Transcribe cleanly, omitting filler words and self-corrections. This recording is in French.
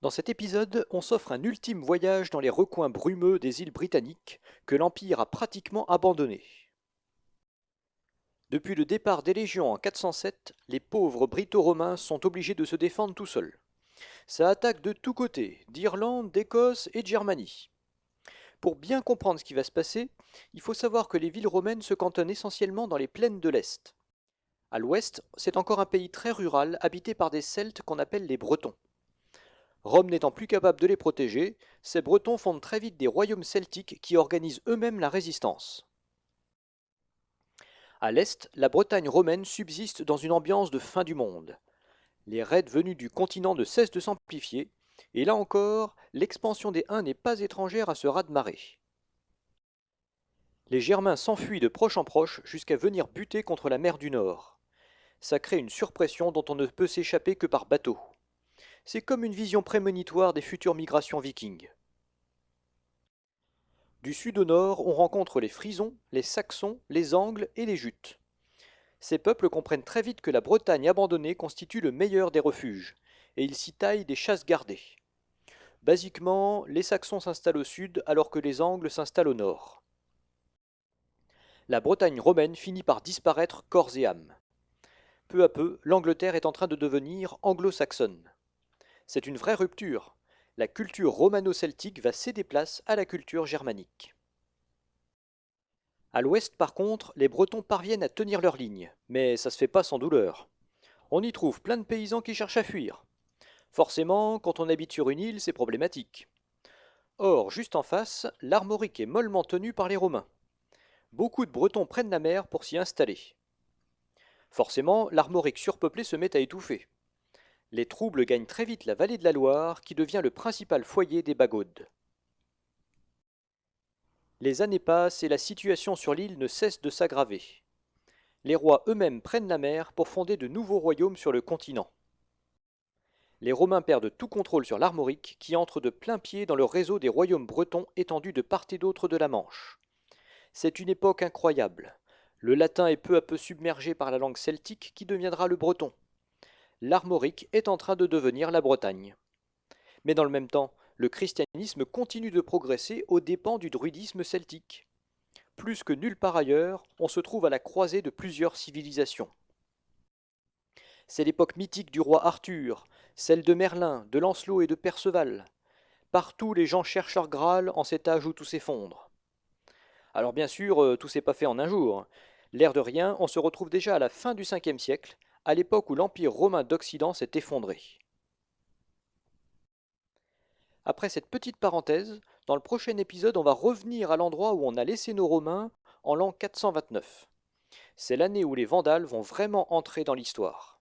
Dans cet épisode, on s'offre un ultime voyage dans les recoins brumeux des îles britanniques que l'Empire a pratiquement abandonnées. Depuis le départ des légions en 407, les pauvres Brito-Romains sont obligés de se défendre tout seuls. Ça attaque de tous côtés, d'Irlande, d'Écosse et de Germanie. Pour bien comprendre ce qui va se passer, il faut savoir que les villes romaines se cantonnent essentiellement dans les plaines de l'Est. À l'Ouest, c'est encore un pays très rural habité par des Celtes qu'on appelle les Bretons. Rome n'étant plus capable de les protéger, ces Bretons fondent très vite des royaumes celtiques qui organisent eux-mêmes la résistance. À l'est, la Bretagne romaine subsiste dans une ambiance de fin du monde. Les raids venus du continent ne cessent de s'amplifier, et là encore, l'expansion des Huns n'est pas étrangère à ce raz-de-marée. Les Germains s'enfuient de proche en proche jusqu'à venir buter contre la mer du Nord. Ça crée une surpression dont on ne peut s'échapper que par bateau. C'est comme une vision prémonitoire des futures migrations vikings. Du sud au nord, on rencontre les Frisons, les Saxons, les Angles et les Jutes. Ces peuples comprennent très vite que la Bretagne abandonnée constitue le meilleur des refuges, et ils s'y taillent des chasses gardées. Basiquement, les Saxons s'installent au sud alors que les Angles s'installent au nord. La Bretagne romaine finit par disparaître corps et âme. Peu à peu, l'Angleterre est en train de devenir anglo-saxonne. C'est une vraie rupture. La culture romano-celtique va céder place à la culture germanique. À l'ouest, par contre, les Bretons parviennent à tenir leur ligne, mais ça se fait pas sans douleur. On y trouve plein de paysans qui cherchent à fuir. Forcément, quand on habite sur une île, c'est problématique. Or, juste en face, l'Armorique est mollement tenue par les Romains. Beaucoup de Bretons prennent la mer pour s'y installer. Forcément, l'Armorique surpeuplée se met à étouffer. Les troubles gagnent très vite la vallée de la Loire, qui devient le principal foyer des Bagaudes. Les années passent et la situation sur l'île ne cesse de s'aggraver. Les rois eux-mêmes prennent la mer pour fonder de nouveaux royaumes sur le continent. Les Romains perdent tout contrôle sur l'Armorique, qui entre de plein pied dans le réseau des royaumes bretons étendus de part et d'autre de la Manche. C'est une époque incroyable. Le latin est peu à peu submergé par la langue celtique qui deviendra le breton. L'Armorique est en train de devenir la Bretagne. Mais dans le même temps, le christianisme continue de progresser aux dépens du druidisme celtique. Plus que nulle part ailleurs, on se trouve à la croisée de plusieurs civilisations. C'est l'époque mythique du roi Arthur, celle de Merlin, de Lancelot et de Perceval. Partout les gens cherchent leur Graal en cet âge où tout s'effondre. Alors bien sûr, tout s'est pas fait en un jour. L'air de rien, on se retrouve déjà à la fin du 5e siècle, à l'époque où l'Empire romain d'Occident s'est effondré. Après cette petite parenthèse, dans le prochain épisode, on va revenir à l'endroit où on a laissé nos Romains en l'an 429. C'est l'année où les Vandales vont vraiment entrer dans l'histoire.